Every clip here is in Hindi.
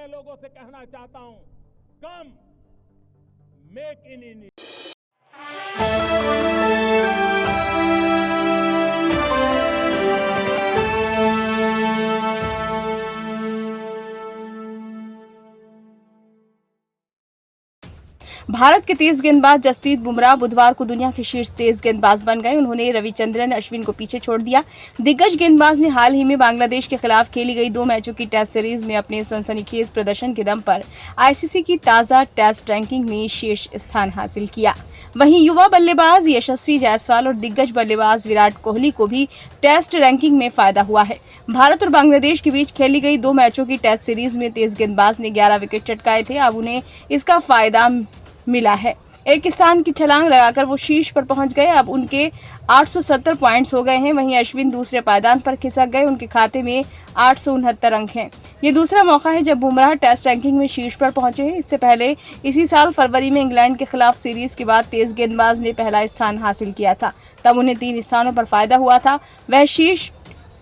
लोगों से कहना चाहता हूं, कम मेक इन इंडिया। भारत के तेज गेंदबाज जसप्रीत बुमराह बुधवार को दुनिया के शीर्ष तेज गेंदबाज बन गए। उन्होंने रविचंद्रन अश्विन को पीछे छोड़ दिया। दिग्गज गेंदबाज ने हाल ही में बांग्लादेश के खिलाफ खेली गई 2 मैचों की टेस्ट सीरीज में अपने सनसनीखेज प्रदर्शन के दम पर आईसीसी की ताजा टेस्ट रैंकिंग में शीर्ष स्थान हासिल किया। वहीं युवा बल्लेबाज यशस्वी जायसवाल और दिग्गज बल्लेबाज विराट कोहली को भी टेस्ट रैंकिंग में फायदा हुआ है। भारत और बांग्लादेश के बीच खेली गई 2 मैचों की टेस्ट सीरीज में तेज गेंदबाज ने 11 विकेट चटकाए थे। अब उन्हें इसका फायदा मिला है। एक स्थान की छलांग लगाकर वो शीर्ष पर पहुंच गए। अब उनके 870 पॉइंट्स हो गए हैं। वहीं अश्विन दूसरे पायदान पर खिसक गए। उनके खाते में 869 अंक हैं। ये दूसरा मौका है जब बुमराह टेस्ट रैंकिंग में शीर्ष पर पहुंचे हैं। इससे पहले इसी साल फरवरी में इंग्लैंड के खिलाफ सीरीज के बाद तेज गेंदबाज ने पहला स्थान हासिल किया था। तब उन्हें 3 स्थानों पर फायदा हुआ था। वह शीर्ष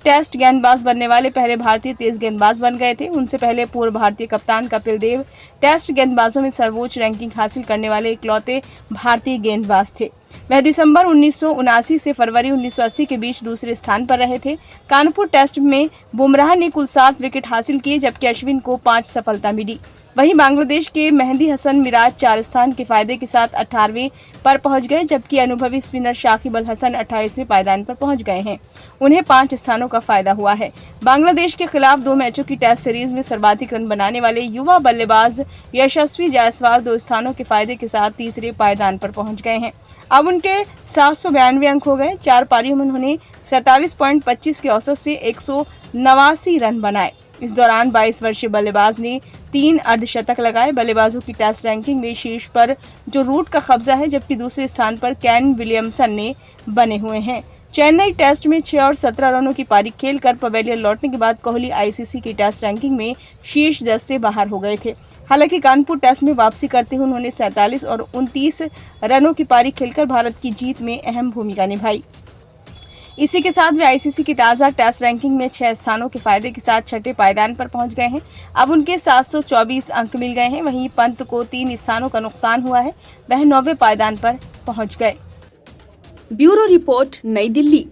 टेस्ट गेंदबाज बनने वाले पहले भारतीय तेज गेंदबाज बन गए थे। उनसे पहले पूर्व भारतीय कप्तान कपिल देव टेस्ट गेंदबाजों में सर्वोच्च रैंकिंग हासिल करने वाले इकलौते भारतीय गेंदबाज थे। वह दिसंबर 1979 से फरवरी 1980 के बीच दूसरे स्थान पर रहे थे। कानपुर टेस्ट में बुमराह ने कुल 7 विकेट हासिल किए, जबकि अश्विन को 5 सफलता मिली। वहीं बांग्लादेश के मेहदी हसन मिराज 4 स्थान के फायदे के साथ 18वें पर पहुंच गए, जबकि अनुभवी स्पिनर शाकिब अल हसन 28वें पायदान पर पहुंच गए हैं। उन्हें 5 स्थानों का फायदा हुआ है। बांग्लादेश के खिलाफ 2 मैचों की टेस्ट सीरीज में सर्वाधिक रन बनाने वाले युवा बल्लेबाज यशस्वी जायसवाल 2 स्थानों के फायदे के साथ तीसरे पायदान पर पहुंच गए हैं। अब उनके 792 अंक हो गए। 4 पारियों में उन्होंने 47.25 की औसत से 189 रन बनाए। इस दौरान 22 वर्षीय बल्लेबाज ने 3 अर्धशतक लगाए। बल्लेबाजों की टेस्ट रैंकिंग में शीर्ष पर जो रूट का कब्जा है, जबकि दूसरे स्थान पर केन विलियमसन ने बने हुए हैं। चेन्नई टेस्ट में 6 और 17 रनों की पारी खेलकर पवेलियन लौटने के बाद कोहली आईसीसी की टेस्ट रैंकिंग में शीर्ष 10 से बाहर हो गए थे। हालांकि कानपुर टेस्ट में वापसी करते हुए उन्होंने 47 और 29 रनों की पारी खेलकर भारत की जीत में अहम भूमिका निभाई। इसी के साथ वे आईसीसी की ताज़ा टेस्ट रैंकिंग में 6 स्थानों के फायदे के साथ 6ठे पायदान पर पहुंच गए हैं। अब उनके 724 अंक मिल गए हैं। वहीं पंत को 3 स्थानों का नुकसान हुआ है। वह 9वें पायदान पर पहुंच गए। ब्यूरो रिपोर्ट, नई दिल्ली।